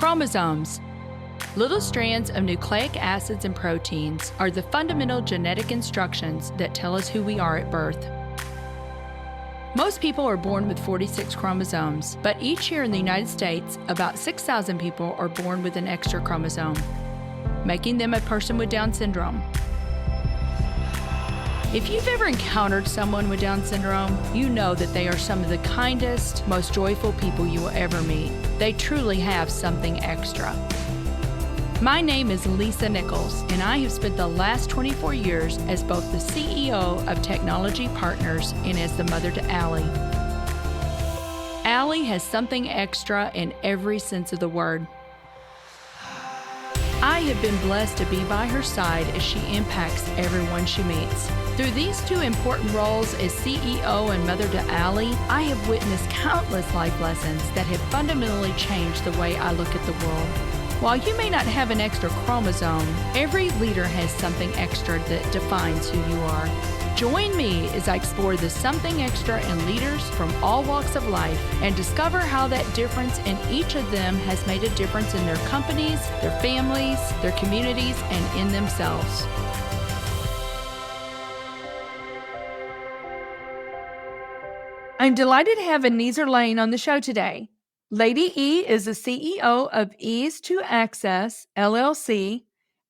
Chromosomes. Little strands of nucleic acids and proteins are the fundamental genetic instructions that tell us who we are at birth. Most people are born with 46 chromosomes, but each year in the United States, about 6,000 people are born with an extra chromosome, making them a person with Down syndrome. If you've ever encountered someone with Down syndrome, you know that they are some of the kindest, most joyful people you will ever meet. They truly have something extra. My name is Lisa Nichols, and I have spent the last 24 years as both the CEO of Technology Partners and as the mother to Allie. Allie has something extra in every sense of the word. I have been blessed to be by her side as she impacts everyone she meets. Through these two important roles as CEO and mother to Allie, I have witnessed countless life lessons that have fundamentally changed the way I look at the world. While you may not have an extra chromosome, every leader has something extra that defines who you are. Join me as I explore the something extra in leaders from all walks of life and discover how that difference in each of them has made a difference in their companies, their families, their communities, and in themselves. I'm delighted to have Eneazer Layne on the show today. Lady E is the CEO of Ease to Access, LLC,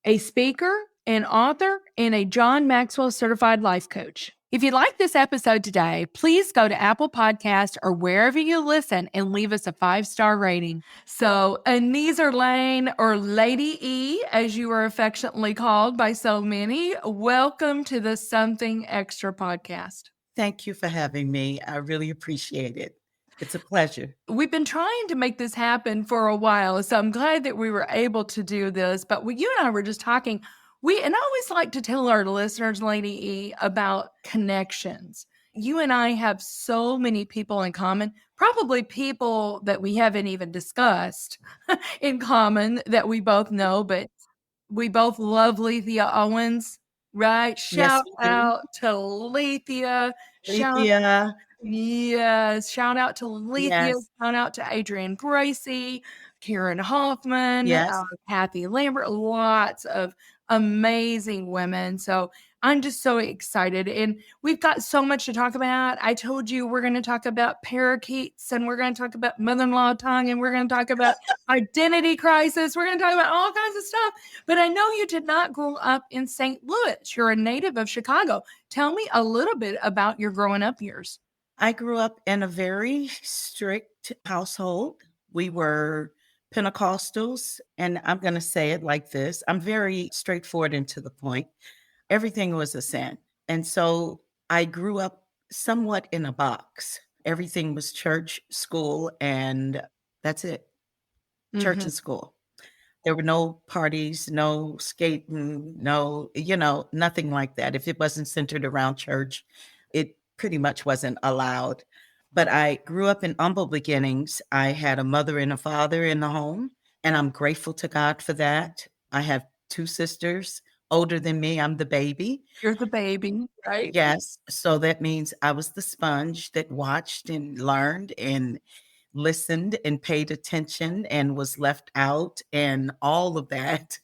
a speaker, an author, and a John Maxwell certified life coach. If you like this episode today, please go to Apple Podcasts or wherever you listen and leave us a 5-star rating. So, Eneazer Layne, or Lady E, as you are affectionately called by so many, welcome to the Something Extra podcast. Thank you for having me. I really appreciate it. It's a pleasure. We've been trying to make this happen for a while, so I'm glad that we were able to do this. But you and I were just talking. And I always like to tell our listeners, Lady E, about connections. You and I have so many people in common, probably people that we haven't even discussed in common that we both know, but we both love Lethea Owens, right? Shout out to Lethea. Lethea. Yes. Shout out to Lethea. Yes. Shout out to Adrienne Gracie, Karen Hoffman, Yes. Kathy Lambert, lots of amazing women. So I'm just so excited. And we've got so much to talk about. I told you we're going to talk about parakeets, and we're going to talk about mother-in-law tongue, and we're going to talk about identity crisis. We're going to talk about all kinds of stuff. But I know you did not grow up in St. Louis. You're a native of Chicago. Tell me a little bit about your growing up years. I grew up in a very strict household. We were Pentecostals, and I'm going to say it like this. I'm very straightforward and to the point. Everything was a sin. And so I grew up somewhat in a box. Everything was church, school, and that's it. Church and school. There were no parties, no skating, no, nothing like that. If it wasn't centered around church, it pretty much wasn't allowed. But I grew up in humble beginnings. I had a mother and a father in the home, and I'm grateful to God for that. I have 2 sisters older than me. I'm the baby. You're the baby, right? Yes. So that means I was the sponge that watched and learned and listened and paid attention and was left out and all of that.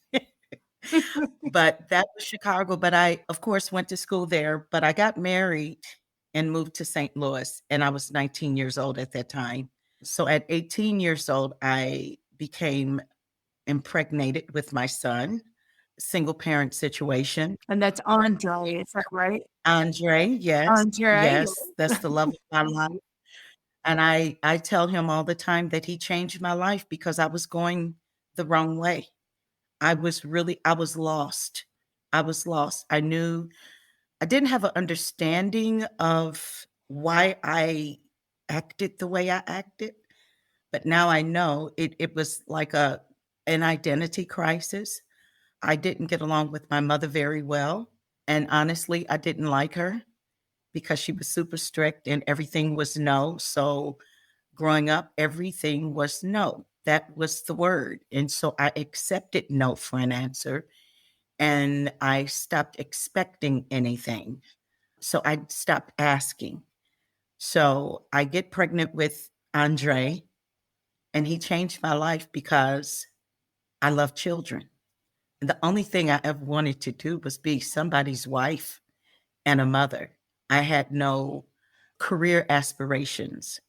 But that was Chicago. But I, of course, went to school there. But I got married and moved to St. Louis, and I was 19 years old at that time. So at 18 years old, I became impregnated with my son, single parent situation. And that's Andre, is that right? Andre, yes. Andre. Yes, that's the love of my life. And I tell him all the time that he changed my life because I was going the wrong way. I was lost. I was lost. I didn't have an understanding of why I acted the way I acted, but now I know it was like an identity crisis. I didn't get along with my mother very well, and honestly, I didn't like her because she was super strict and everything was no. So growing up, everything was no. That was the word. And so I accepted no for an answer, and I stopped expecting anything. So I stopped asking. So I get pregnant with Andre, And he changed my life because I love children. And the only thing I ever wanted to do was be somebody's wife and a mother. I had no career aspirations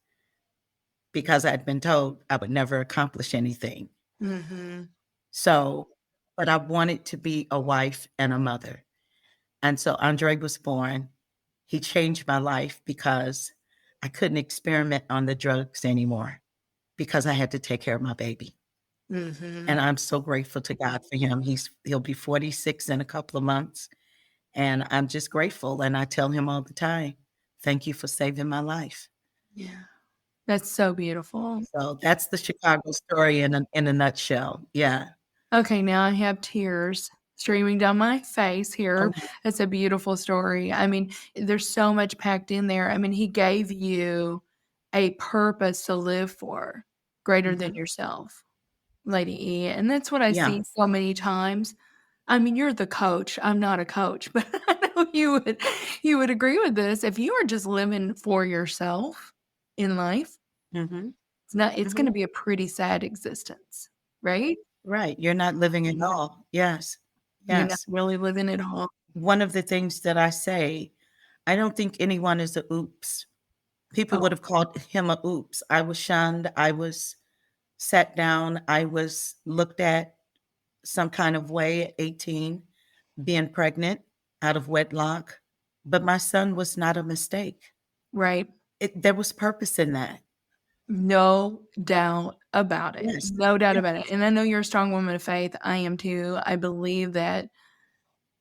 because I'd been told I would never accomplish anything. Mm-hmm. So, but I wanted to be a wife and a mother. And so Andre was born. He changed my life because I couldn't experiment on the drugs anymore because I had to take care of my baby. Mm-hmm. And I'm so grateful to God for him. He'll be 46 in a couple of months. And I'm just grateful. And I tell him all the time, thank you for saving my life. Yeah. That's so beautiful. So that's the Chicago story in a nutshell. Yeah. Okay, now I have tears streaming down my face here. Oh, It's a beautiful story. I mean, there's so much packed in there. I mean, he gave you a purpose to live for greater than mhm. yourself, Lady E. And that's what I Yeah. see so many times. I mean, you're the coach. I'm not a coach, but I know you would agree with this. If you are just living for yourself in life, hmm it's going hmm to be a pretty sad existence, right? Right. You're not living at all. Yes. You're not Yes. really living at all. One of the things that I say, I don't think anyone is a oops. People Oh, would have called him a oops. I was shunned. I was sat down. I was looked at some kind of way at 18, being pregnant out of wedlock. But my son was not a mistake. right. There was purpose in that. No doubt about it. Yes. No doubt Yes. about it. And I know you're a strong woman of faith. I am too. I believe that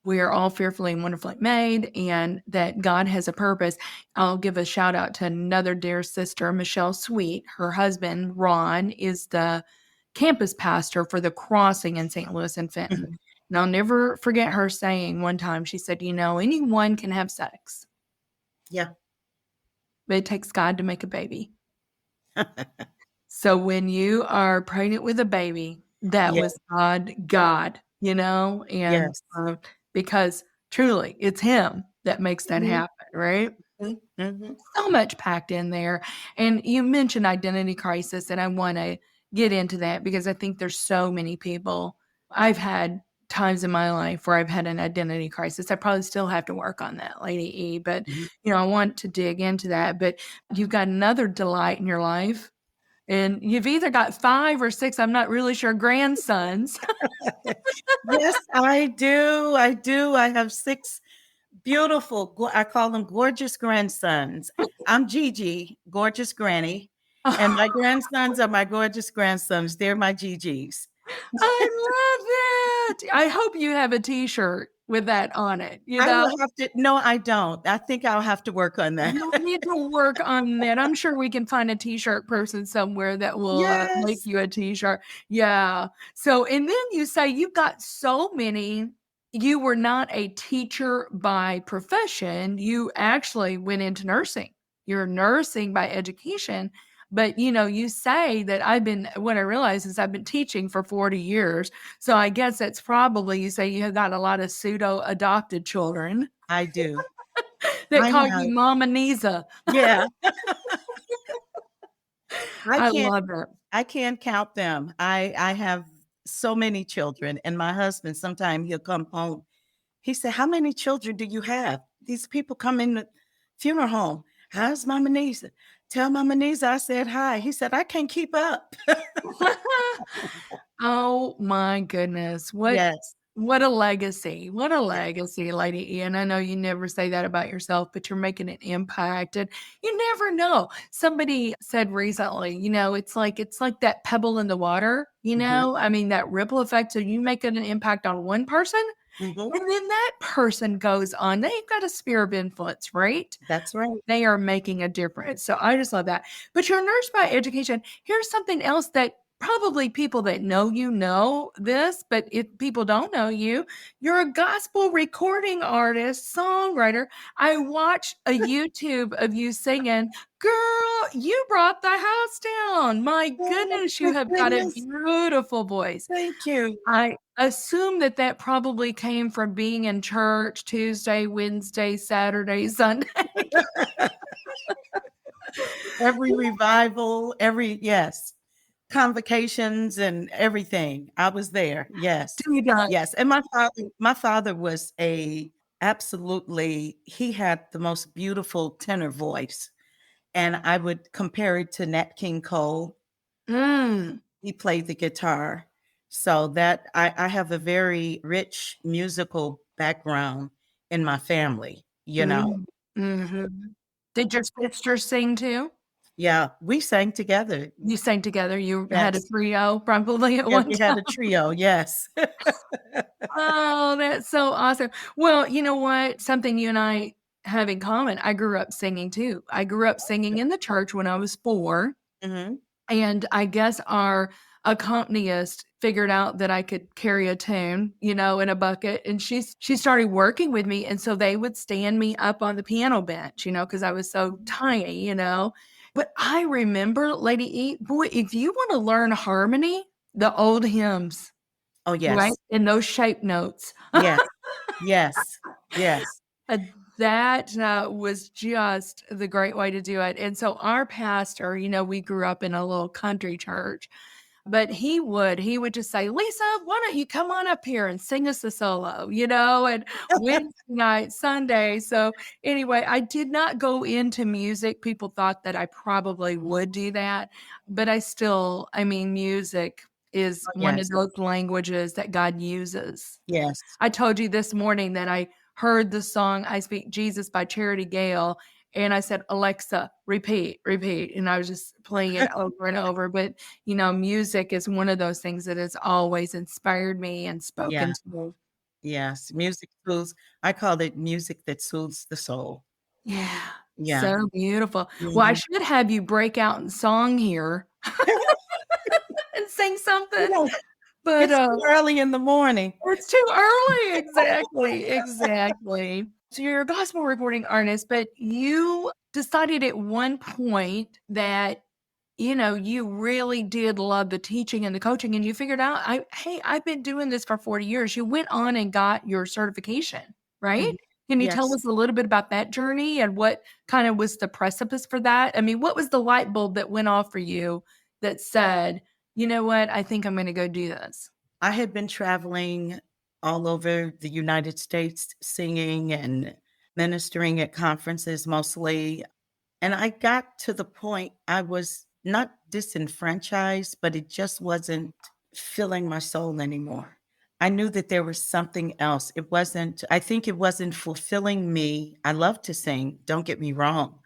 we are all fearfully and wonderfully made and that God has a purpose. I'll give a shout out to another dear sister, Michelle Sweet. Her husband, Ron, is the campus pastor for the Crossing in St. Louis and Fenton. Mhm. And I'll never forget her saying one time, she said, anyone can have sex, Yeah. but it takes God to make a baby. So when you are pregnant with a baby, that Yeah. was God, and Yes. because truly it's him that makes that Mhm. happen, right? Mhm. So much packed in there. And you mentioned identity crisis, and I want to get into that because I think there's so many people. I've had times in my life where I've had an identity crisis. I probably still have to work on that, Lady E, but Mhm. I want to dig into that. But you've got another delight in your life. And you've either got 5 or 6, I'm not really sure, grandsons. Yes, I do. I do. I have 6 beautiful, I call them gorgeous grandsons. I'm Gigi, gorgeous granny, and my grandsons are my gorgeous grandsons. They're my Gigis. I love it. I hope you have a T-shirt with that on it, I will have to no, I don't. I think I'll have to work on that. You'll need to work on that. I'm sure we can find a T-shirt person somewhere that will, make Yes, you a T-shirt. Yeah. So, and then you say you've got so many. You were not a teacher by profession. You actually went into nursing. You're nursing by education. But, you say that what I realize is I've been teaching for 40 years. So I guess that's probably, you say you have got a lot of pseudo adopted children I do. that I call have. you Mama Nisa. Yeah, I I can't love it. I can't count them. I have so many children, and my husband, sometimes he'll come home. He said, "How many children do you have? These people come in the funeral home. How's Mama Nisa? Tell Mama Nisa I said hi." He said, "I can't keep up." Oh my goodness. Yes, What a legacy. What a legacy, Lady Ian. I know you never say that about yourself, but you're making an impact and you never know. Somebody said recently, it's like that pebble in the water, mhm, I mean that ripple effect. So you make an impact on one person mhm. and then that person goes on. They've got a sphere of influence, right? That's right. They are making a difference. So I just love that. But you're a nurse by education. Here's something else that probably people that know you know this, but if people don't know you, you're a gospel recording artist, songwriter. I watched a YouTube of you singing, "Girl, you brought the house down." My Oh, goodness, you my have got a goodness. beautiful voice. Thank you. I assume that probably came from being in church Tuesday, Wednesday, Saturday, Sunday. Every revival, yes, convocations and everything. I was there. Yes. Do you not? Yes. And my father was he had the most beautiful tenor voice. And I would compare it to Nat King Cole. Mm. He played the guitar. So that I have a very rich musical background in my family, you know. Mm. Hmm. Did your sister sing too? Yeah, we sang together. You sang together. You had a Yes. trio probably at Yeah, one we had time. a trio, yes. Oh, that's so awesome. Well, you know what? Something you and I have in common. I grew up singing too. I grew up singing in the church when I was 4. Mhm. And I guess our accompanist figured out that I could carry a tune, in a bucket. And she started working with me. And so they would stand me up on the piano bench, because I was so tiny. But I remember, Lady E, boy, if you want to learn harmony, the old hymns, Oh, right? yes. And those shape notes. Yes. Yes. Yes. Uh, that was just the great way to do it. And so our pastor, we grew up in a little country church, but he would just say, Lisa, why don't you come on up here and sing us a solo, and Wednesday night, Sunday. So anyway, I did not go into music. People thought that I probably would do that, but music is Oh, one of yes. those languages that God uses. Yes. I told you this morning that I heard the song I Speak Jesus by Charity Gale, and I said, Alexa, repeat, repeat. And I was just playing it over and over. But, music is one of those things that has always inspired me and spoken Yeah. to me. Yes. Music soothes I call it music that soothes the soul. Yeah. Yeah. So beautiful. Well, I Mhm. should have you break out in song here and sing You something. know, But it's too early in the morning. it's too early. Exactly. Exactly. So you're a gospel recording artist, but you decided at one point that, you really did love the teaching and the coaching, and you figured out, hey, I've been doing this for 40 years. You went on and got your certification, right? Mhm. Can you tell Yes. us a little bit about that journey and what kind of was the precipice for that? I mean, what was the light bulb that went off for you that said, you know what, I think I'm going to go do this? I had been traveling all over the United States singing and ministering at conferences mostly. And I got to the point I was not disenfranchised, but it just wasn't filling my soul anymore. I knew that there was something else. I think it wasn't fulfilling me. I love to sing, don't get me wrong.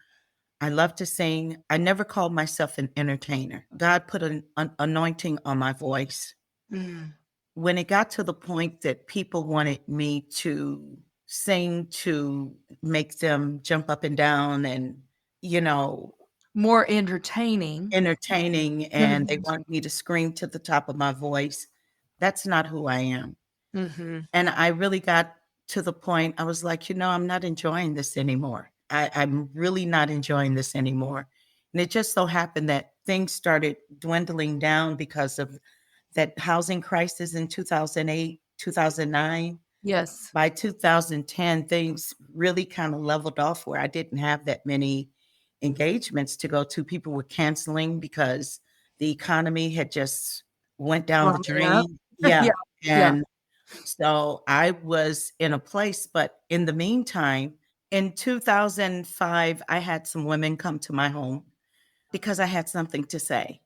I love to sing. I never called myself an entertainer. God put an anointing on my voice. Mm. When it got to the point that people wanted me to sing to make them jump up and down and, you know, More entertaining. entertaining, and they Mhm. wanted me to scream to the top of my voice, that's not who I am. Mhm. And I really got to the point I was like, I'm not enjoying this anymore. I'm really not enjoying this anymore. And it just so happened that things started dwindling down because of that housing crisis in 2008, 2009. Yes. By 2010, things really kind of leveled off where I didn't have that many engagements to go to. People were canceling because the economy had just went down the Well, yeah. drain. Yeah. Yeah. Yeah. And so I was in a place, but in the meantime, in 2005, I had some women come to my home because I had something to say.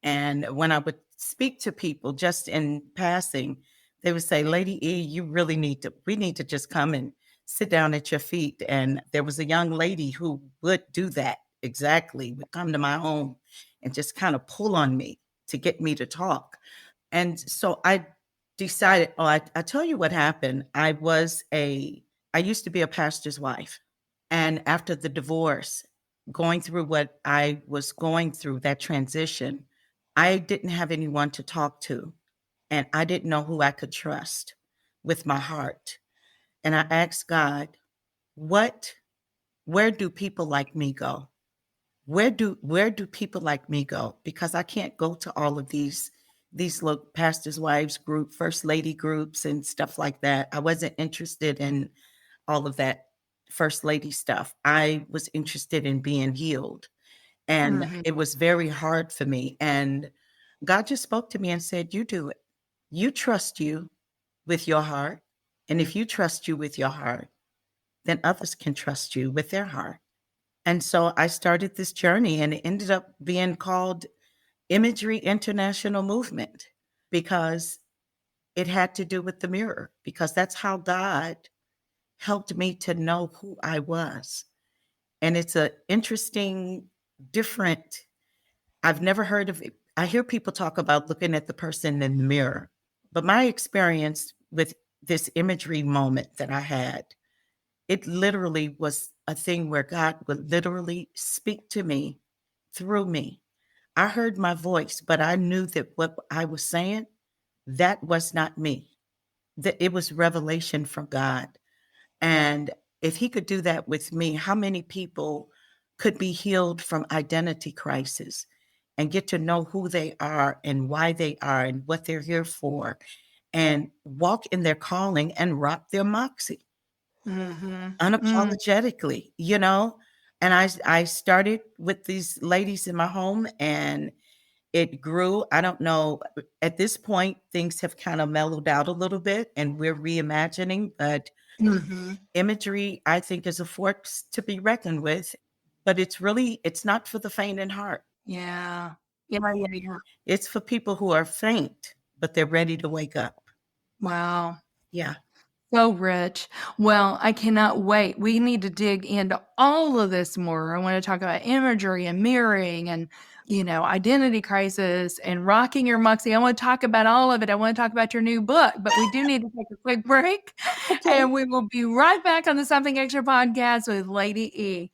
And when I would speak to people just in passing, they would say, Lady E, we need to just come and sit down at your feet. And there was a young lady who would do that exactly, would come to my home and just kind of pull on me to get me to talk. And so I decided, I tell you what happened. I used to be a pastor's wife. And after the divorce, going through what I was going through, that transition, I didn't have anyone to talk to. And I didn't know who I could trust with my heart. And I asked God, what, where do people like me go? Where do people like me go? Because I can't go to all of these little pastors' wives group, first lady groups and stuff like that. I wasn't interested in all of that first lady stuff. I was interested in being healed. And Mhm. it was very hard for me. And God just spoke to me and said, you do it. You trust you with your heart. And if you trust you with your heart, then others can trust you with their heart. And so I started this journey, and it ended up being called Imagery International Movement because it had to do with the mirror, because that's how God helped me to know who I was. And it's a interesting, different, I've never heard of it. I hear people talk about looking at the person in the mirror, but my experience with this imagery moment that I had, it literally was a thing where God would literally speak to me through me. I heard my voice, but I knew that what I was saying, that was not me. That it was revelation from God. And if he could do that with me, how many people could be healed from identity crisis and get to know who they are and why they are and what they're here for and walk in their calling and rock their moxie unapologetically, you know? And I started with these ladies in my home, and it grew. I don't know. At this point, things have kind of mellowed out a little bit and we're reimagining, but imagery, I think, is a force to be reckoned with. But it's not for the faint in heart. Yeah. Yeah. It's for people who are faint, but they're ready to wake up. Wow. Yeah. So rich. Well, I cannot wait. We need to dig into all of this more. I want to talk about imagery and mirroring and, identity crisis and rocking your moxie. I want to talk about all of it. I want to talk about your new book, but we do need to take a quick break. Okay. And we will be right back on the Something Extra podcast with Lady E.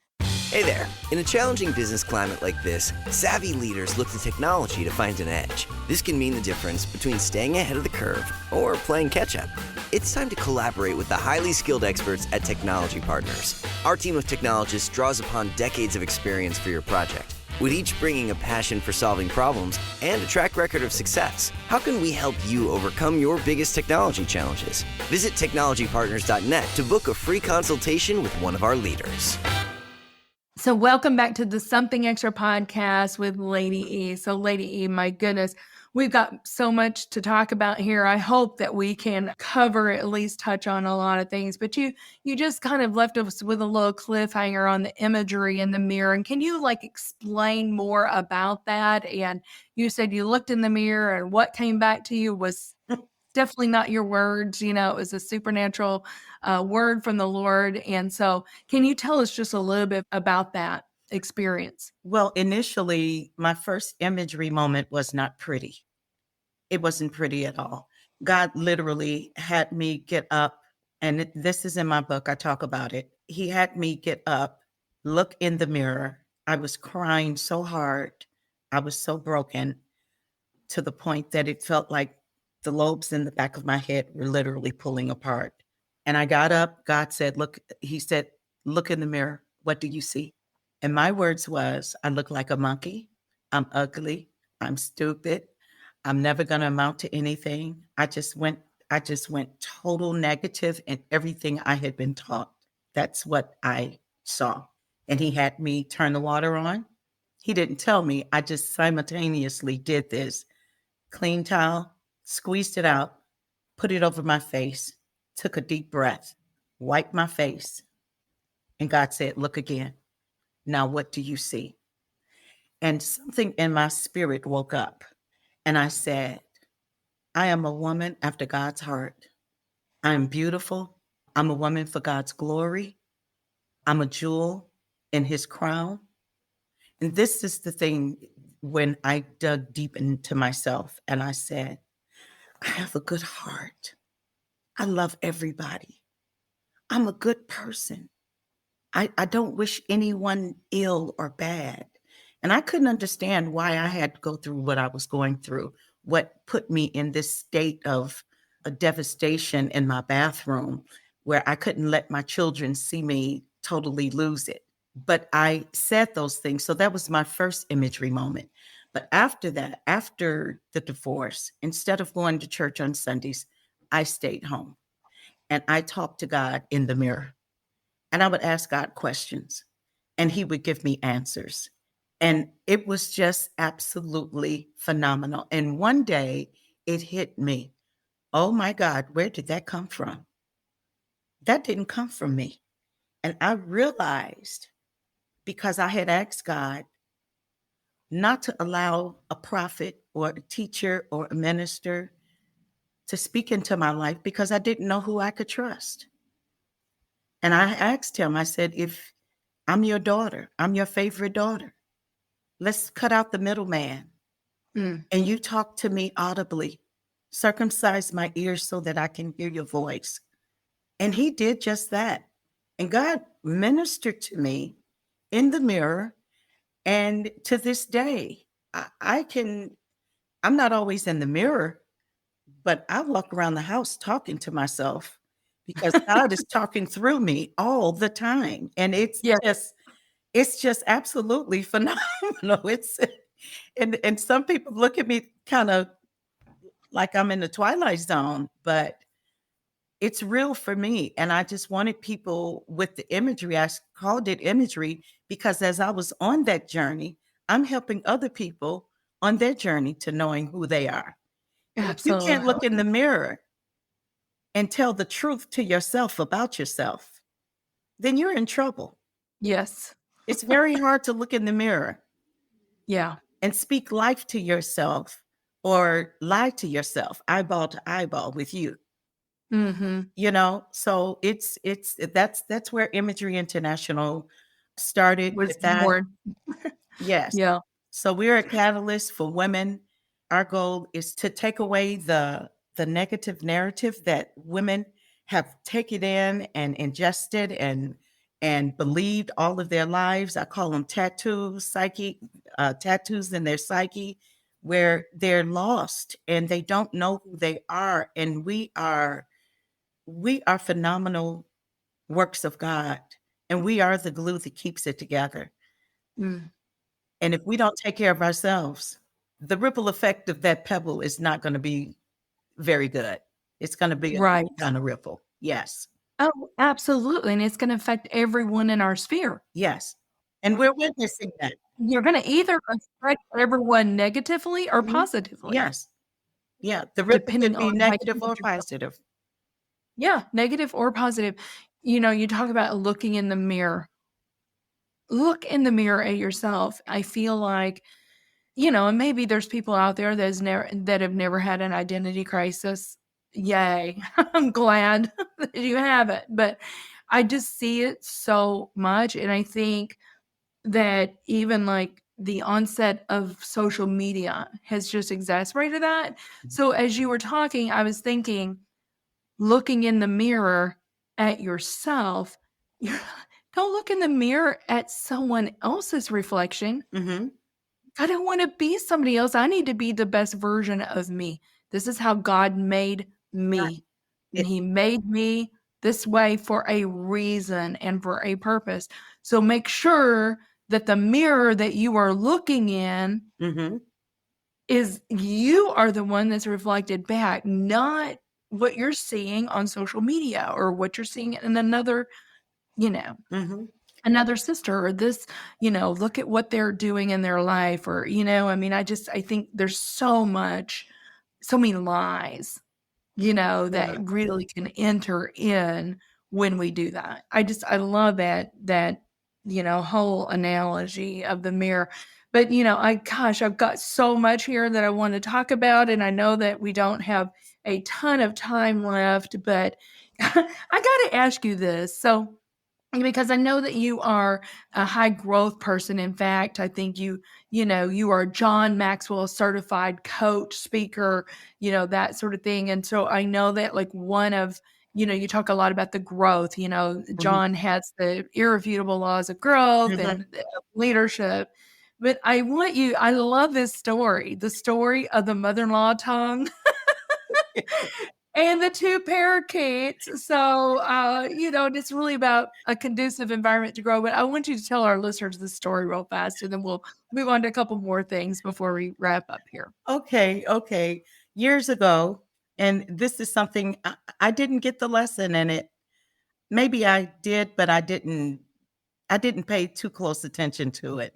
Hey there. In a challenging business climate like this, savvy leaders look to technology to find an edge. This can mean the difference between staying ahead of the curve or playing catch-up. It's time to collaborate with the highly skilled experts at Technology Partners. Our team of technologists draws upon decades of experience for your project, with each bringing a passion for solving problems and a track record of success. How can we help you overcome your biggest technology challenges? Visit technologypartners.net to book a free consultation with one of our leaders. So welcome back to the Something Extra podcast with Lady E. So Lady E, my goodness, we've got so much to talk about here. I hope that we can cover, at least touch on a lot of things, but you just kind of left us with a little cliffhanger on the imagery in the mirror. And can you explain more about that? And you said you looked in the mirror and what came back to you was definitely not your words. It was a supernatural word from the Lord. And so can you tell us just a little bit about that experience? Well, initially, my first imagery moment was not pretty. It wasn't pretty at all. God literally had me get up, and this is in my book. I talk about it. He had me get up, look in the mirror. I was crying so hard. I was so broken to the point that it felt like the lobes in the back of my head were literally pulling apart. And I got up. God said, look, he said, look in the mirror. What do you see? And my words was, I look like a monkey. I'm ugly. I'm stupid. I'm never going to amount to anything. I just went total negative in everything I had been taught. That's what I saw. And he had me turn the water on. He didn't tell me. I just simultaneously did this. Clean towel, squeezed it out, put it over my face, took a deep breath, wiped my face. And God said, look again. Now, what do you see? And something in my spirit woke up. And I said, I am a woman after God's heart. I'm beautiful. I'm a woman for God's glory. I'm a jewel in his crown. And this is the thing when I dug deep into myself and I said, I have a good heart. I love everybody. I'm a good person. I don't wish anyone ill or bad. And I couldn't understand why I had to go through what I was going through, what put me in this state of a devastation in my bathroom where I couldn't let my children see me totally lose it. But I said those things. So that was my first imagery moment. But after that, after the divorce, instead of going to church on Sundays, I stayed home and I talked to God in the mirror. And I would ask God questions and he would give me answers. And it was just absolutely phenomenal. And one day it hit me. Oh my God, where did that come from? That didn't come from me. And I realized, because I had asked God not to allow a prophet or a teacher or a minister to speak into my life, because I didn't know who I could trust. And I asked him, I said, if I'm your daughter, I'm your favorite daughter, let's cut out the middleman Mm. and you talk to me audibly. Circumcise my ears so that I can hear your voice. And he did just that. And God ministered to me in the mirror. And to this day, I'm not always in the mirror, but I walk around the house talking to myself because God is talking through me all the time. And Yeah. it's just absolutely phenomenal. And some people look at me kind of like I'm in the twilight zone, but it's real for me. And I just wanted people with the imagery. I called it imagery because as I was on that journey, I'm helping other people on their journey to knowing who they are. And if you can't look in Absolutely. the mirror and tell the truth to yourself about yourself, then you're in trouble. Yes. It's very hard to look in the mirror Yeah. and speak life to yourself or lie to yourself, eyeball to eyeball with you. Mm-hmm. So that's where Imagery International started Was with that. more. Yes. Yeah. So we're a catalyst for women. Our goal is to take away the negative narrative that women have taken in and ingested and believed all of their lives. I call them tattoos in their psyche, where they're lost and they don't know who they are. And we are phenomenal works of God, and we are the glue that keeps it together. Mm. And if we don't take care of ourselves, the ripple effect of that pebble is not going to be very good. It's going to be a Right. kind of ripple. Yes. Oh, absolutely. And it's going to affect everyone in our sphere. Yes. And we're witnessing that. You're going to either affect everyone negatively or Mhm. positively. Yes. Yeah. The ripple Depending could be on how you negative or conduct yourself. positive. Yeah, negative or positive. You talk about looking in the mirror. Look in the mirror at yourself. I feel like, and maybe there's people out there that have never had an identity crisis. Yay. I'm glad that you haven't. But I just see it so much. And I think that even like the onset of social media has just exacerbated that. So as you were talking, I was thinking, looking in the mirror at yourself, don't look in the mirror at someone else's reflection. Mm-hmm. I don't want to be somebody else. I need to be the best version of me. This is how God made me. And he made me this way for a reason and for a purpose. So make sure that the mirror that you are looking in Mm-hmm. is you are the one that's reflected back, not what you're seeing on social media or what you're seeing in another, Mm-hmm. another sister or this, look at what they're doing in their life or, I think there's so many lies, that really can enter in when we do that. I love that, whole analogy of the mirror. But, I've got so much here that I want to talk about. And I know that we don't have a ton of time left, but I got to ask you this. So, because I know that you are a high growth person. In fact, I think you are John Maxwell certified coach, speaker, that sort of thing. And so I know that like one of, you talk a lot about the growth, John has the irrefutable laws of growth Mm-hmm. and leadership. But I love this story, the story of the mother-in-law tongue. And the two parakeets. So, it's really about a conducive environment to grow. But I want you to tell our listeners the story real fast, and then we'll move on to a couple more things before we wrap up here. Okay. Years ago, and this is something I didn't get the lesson in it. Maybe I did, but I didn't pay too close attention to it.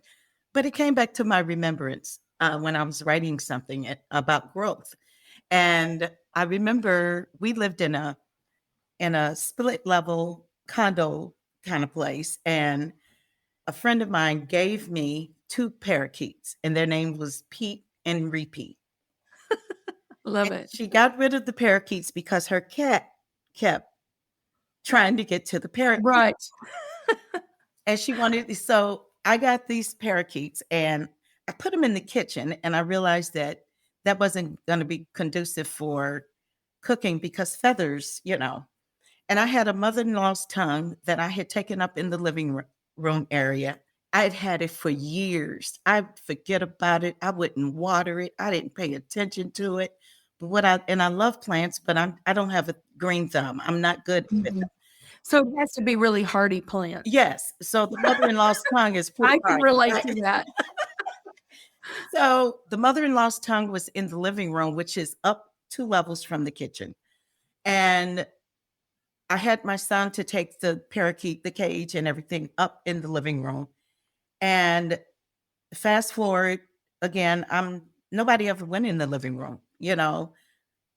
But it came back to my remembrance when I was writing something about growth. And I remember we lived in a split level condo kind of place. And a friend of mine gave me 2 parakeets, and their name was Pete and Repeat. Love And it. she got rid of the parakeets because her cat kept trying to get to the parakeet. Right. And she wanted, so I got these parakeets and I put them in the kitchen, and I realized that that wasn't going to be conducive for cooking because feathers, And I had a mother-in-law's tongue that I had taken up in the living room area. I had it for years. I'd forget about it. I wouldn't water it. I didn't pay attention to it. But I love plants, but I don't have a green thumb. I'm not good with Mhm. them. So it has to be really hardy plants. Yes. So the mother-in-law's tongue is pretty I can hard, relate right? to that. So the mother-in-law's tongue was in the living room, which is up 2 levels from the kitchen. And I had my son to take the parakeet, the cage and everything up in the living room. And fast forward again, nobody ever went in the living room,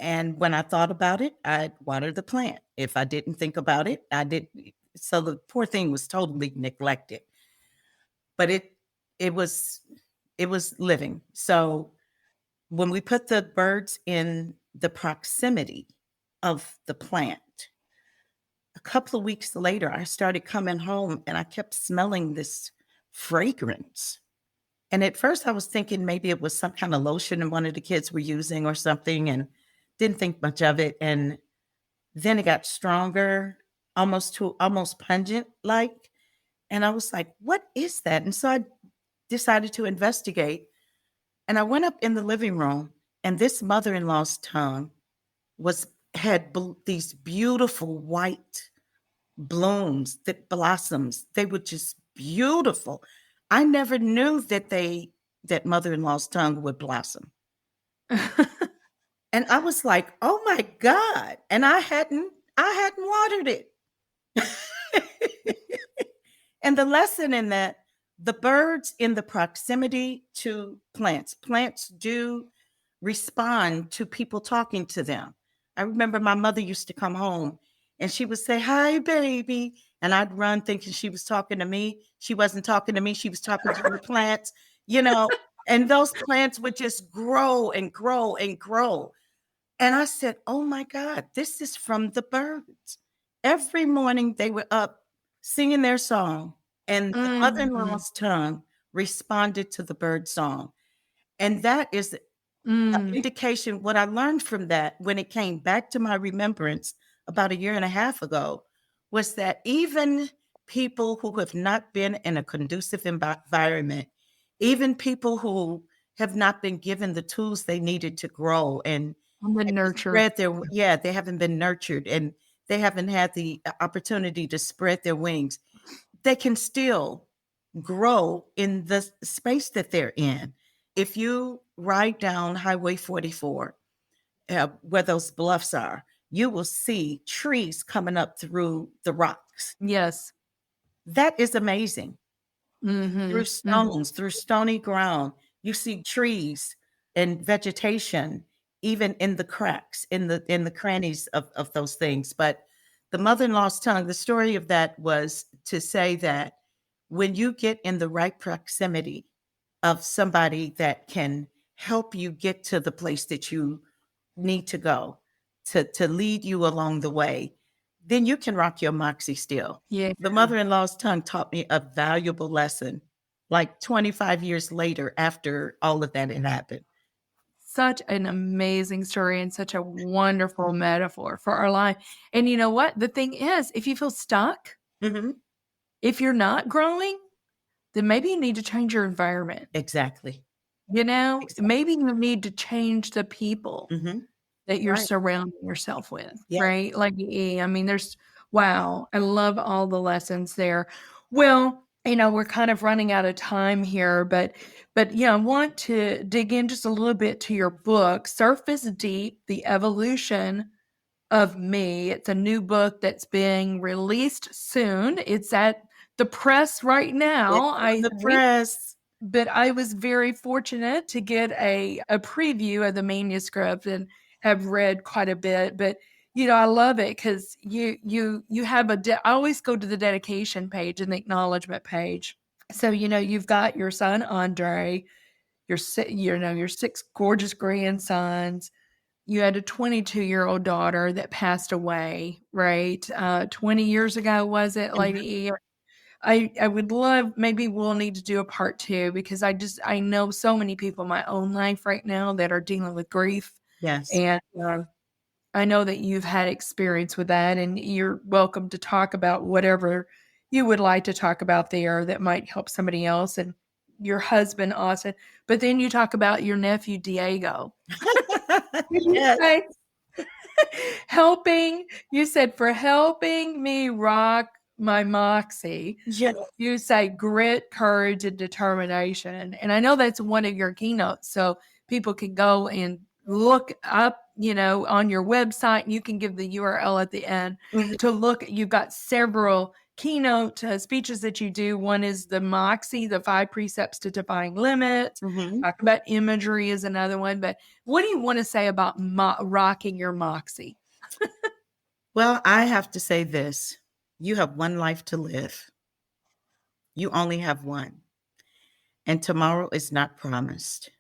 And when I thought about it, I'd water the plant. If I didn't think about it, I did. So the poor thing was totally neglected. But it was living. So when we put the birds in the proximity of the plant, a couple of weeks later, I started coming home and I kept smelling this fragrance. And at first I was thinking maybe it was some kind of lotion one of the kids were using or something, and didn't think much of it. And then it got stronger, almost pungent like. And I was like, what is that? And so I decided to investigate. And I went up in the living room, and this mother-in-law's tongue had these beautiful white blooms, that blossoms. They were just beautiful. I never knew that mother-in-law's tongue would blossom. And I was like, oh my God. And I hadn't watered it. And the lesson in that, the birds in the proximity to plants do respond to people talking to them. I remember my mother used to come home and she would say, hi, baby. And I'd run thinking she was talking to me. She wasn't talking to me. She was talking to the plants, and those plants would just grow and grow and grow. And I said, oh my God, this is from the birds. Every morning they were up singing their song, and the mother-in-law's tongue responded to the bird song. And that is an indication. What I learned from that when it came back to my remembrance about 1.5 years ago was that even people who have not been in a conducive environment, even people who have not been given the tools they needed to grow and nurture. They haven't been nurtured and they haven't had the opportunity to spread their wings. They can still grow in the space that they're in. If you ride down Highway 44, where those bluffs are, you will see trees coming up through the rocks. Yes. That is amazing. Mm-hmm. Through stones, through stony ground, you see trees and vegetation, even in the cracks, in the crannies of those things. But the mother-in-law's tongue, the story of that was to say that when you get in the right proximity of somebody that can help you get to the place that you need to go, to lead you along the way, then you can rock your Moxie still. Yeah. The mother-in-law's tongue taught me a valuable lesson, like 25 years later after all of that had happened. Such an amazing story and such a wonderful metaphor for our life. And you know what? The thing is, if you feel stuck, if you're not growing, then maybe you need to change your environment. Exactly. Maybe you need to change the people that you're Right. surrounding yourself with, Yeah. right? Like, I mean, wow, I love all the lessons there. Well, we're kind of running out of time here, but yeah, I want to dig in just a little bit to your book, Surface Deep, The Evolution of Me. It's a new book that's being released soon. It's at the press right now. The press. but I was very fortunate to get a preview of the manuscript and have read quite a bit. But I love it because you have I always go to the dedication page and the acknowledgement page. So you've got your son Andre, your your 6 gorgeous grandsons. You had a 22-year-old daughter that passed away, right? 20 years ago, was it, Lady E? I would love, maybe we'll need to do a part 2 because I know so many people in my own life right now that are dealing with grief. Yes. And I know that you've had experience with that, and you're welcome to talk about whatever you would like to talk about there that might help somebody else, and your husband, Austin. But then you talk about your nephew, Diego. Yes. You said, for helping me rock my Moxie. Yes. You say grit, courage, and determination. And I know that's one of your keynotes. So people can go and look up, on your website. You can give the URL at the end to look. You've got several keynote speeches that you do. One is the Moxie, the 5 precepts to defying limits. Talk about imagery is another one. But what do you want to say about rocking your Moxie? Well, I have to say this. You have one life to live. You only have one. And tomorrow is not promised.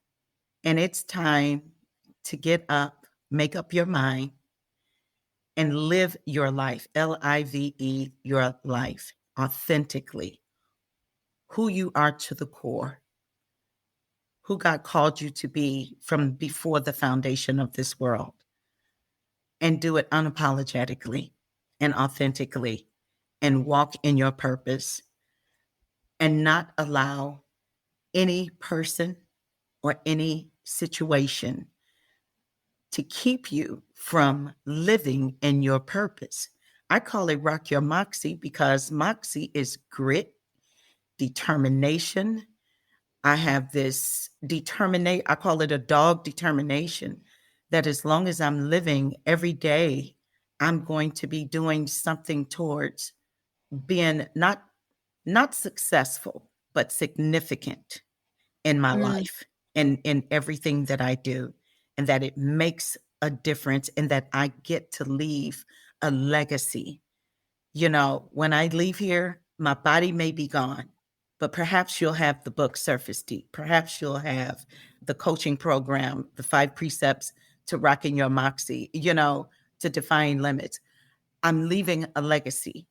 And it's time to get up, make up your mind, and live your life, LIVE, your life, authentically. Who you are to the core, who God called you to be from before the foundation of this world, and do it unapologetically and authentically, and walk in your purpose, and not allow any person or any situation to keep you from living in your purpose. I call it rock your Moxie because Moxie is grit, determination. I have this I call it a dog determination, that as long as I'm living every day, I'm going to be doing something towards being not successful, but significant in my life and in everything that I do, and that it makes a difference, and that I get to leave a legacy. When I leave here, my body may be gone, but perhaps you'll have the book Surface Deep. Perhaps you'll have the coaching program, the 5 precepts to rocking your Moxie, to defying limits. I'm leaving a legacy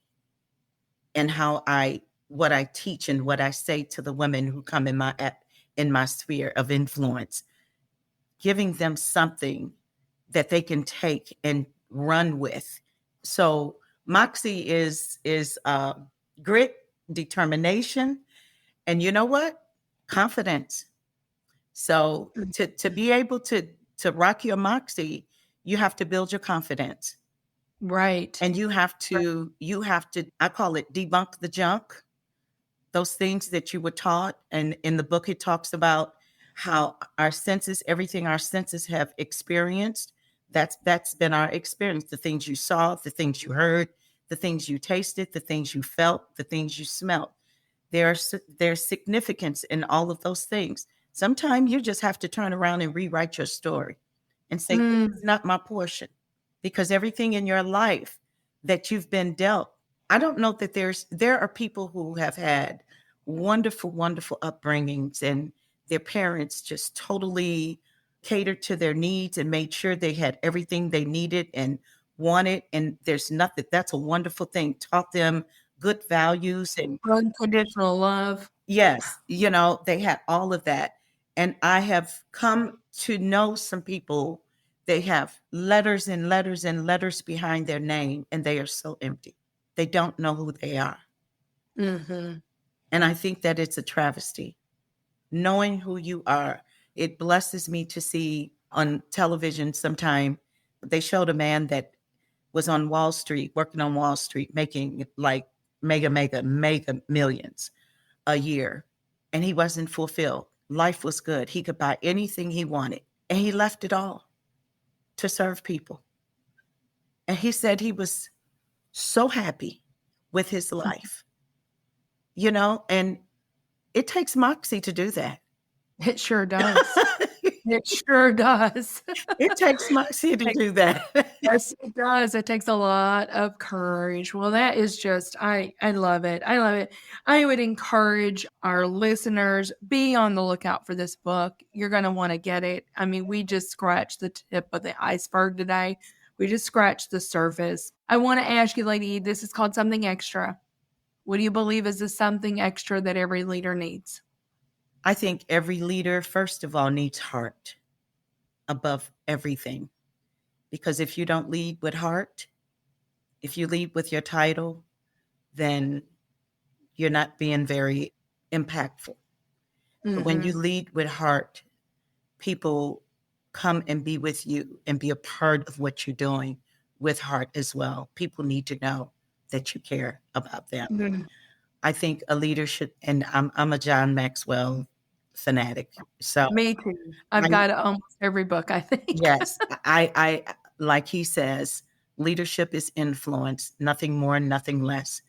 in what I teach and what I say to the women who come in my sphere of influence, giving them something that they can take and run with. So Moxie is grit, determination, and you know what? Confidence. So to be able to rock your Moxie, you have to build your confidence. Right. And you have to, I call it debunk the junk, those things that you were taught. And in the book, it talks about how our senses, everything our senses have experienced, that's been our experience. The things you saw, the things you heard, the things you tasted, the things you felt, the things you smelled. There's significance in all of those things. Sometimes you just have to turn around and rewrite your story and say, this is not my portion, because everything in your life that you've been dealt, I don't know that there are people who have had wonderful, wonderful upbringings, and their parents just totally catered to their needs and made sure they had everything they needed and wanted. And there's nothing, that's a wonderful thing, taught them good values and unconditional love. Yes, they had all of that. And I have come to know some people, they have letters and letters and letters behind their name, and they are so empty. They don't know who they are. And I think that it's a travesty. Knowing who you are, it blesses me to see on television sometime, they showed a man that was on Wall Street, working on Wall Street, making like mega millions a year, and he wasn't fulfilled. Life was good. He could buy anything he wanted, and he left it all to serve people. And he said he was so happy with his life, and It takes Moxie to do that. It sure does. It sure does. It takes Moxie to do that. Yes, it does. It takes a lot of courage. Well, that is just, I love it. I love it. I would encourage our listeners, be on the lookout for this book. You're going to want to get it. I mean, we just scratched the tip of the iceberg today. We just scratched the surface. I want to ask you, Lady, this is called Something Extra. What do you believe is the something extra that every leader needs? I think every leader, first of all, needs heart above everything. Because if you don't lead with heart, if you lead with your title, then you're not being very impactful. But when you lead with heart, people come and be with you and be a part of what you're doing with heart as well. People need to know that you care about them. Mm-hmm. I think a leader should, and I'm a John Maxwell fanatic. So Me too. I've got almost every book, I think. yes, I like he says, leadership is influence, nothing more, nothing less.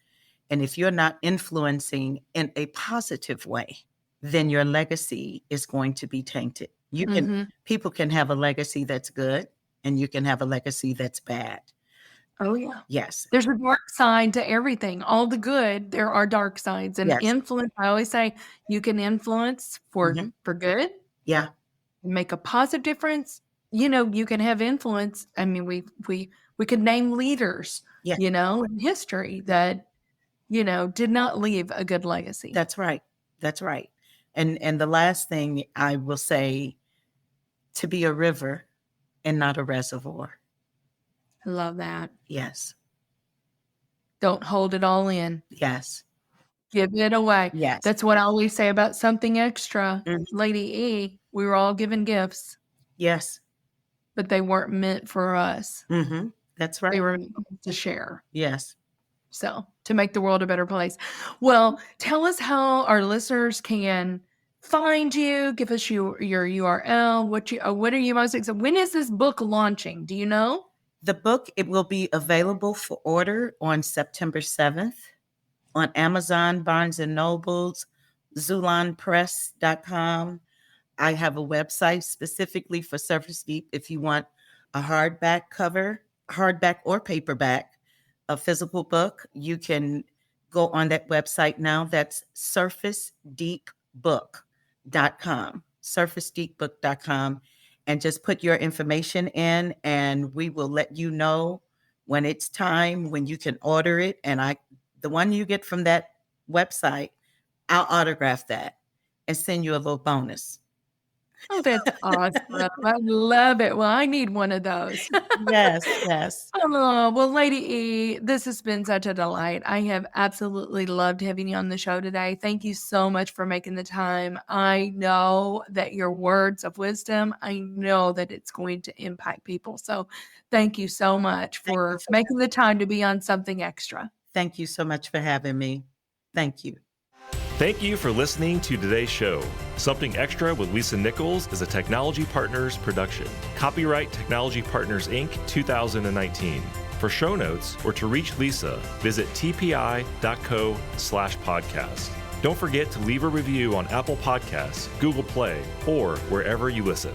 And if you're not influencing in a positive way, then your legacy is going to be tainted. You can people can have a legacy that's good, and you can have a legacy that's bad. Oh, yeah. Yes. There's a dark side to everything. All the good, there are dark sides. And Yes. influence, I always say, you can influence for good, Yeah. make a positive difference. You know, you can have influence. I mean, we could name leaders, Yeah. you know, in history that, you know, did not leave a good legacy. That's right. That's right. And the last thing I will say, to be a river and not a reservoir. I love that. Yes. Don't hold it all in. Yes. Give it away. Yes. That's what I always say about Something Extra. Mhm. Lady E, we were all given gifts, Yes. but they weren't meant for us. That's They right. were meant to share. Yes. So to make the world a better place. Well, tell us how our listeners can find you. Give us your URL. What are you most excited? When is this book launching? Do you know? The book, it will be available for order on September 7th on Amazon, Barnes & Nobles, ZulonPress.com. I have a website specifically for Surface Deep if you want a hardback or paperback, a physical book. You can go on that website now. That's surfacedeepbook.com, surfacedeepbook.com. And just put your information in, and we will let you know when it's time, when you can order it. And the one you get from that website, I'll autograph that and send you a little bonus. Oh, that's awesome. I love it. Well, I need one of those. Yes, yes. Oh, well, Lady E, this has been such a delight. I have absolutely loved having you on the show today. Thank you so much for making the time. I know that your words of wisdom, I know that it's going to impact people. So thank you so much for making the time to be on Something Extra. Thank you so much for having me. Thank you. Thank you for listening to today's show. Something Extra with Lisa Nichols is a Technology Partners production. Copyright Technology Partners, Inc. 2019. For show notes or to reach Lisa, visit tpi.co/podcast. Don't forget to leave a review on Apple Podcasts, Google Play, or wherever you listen.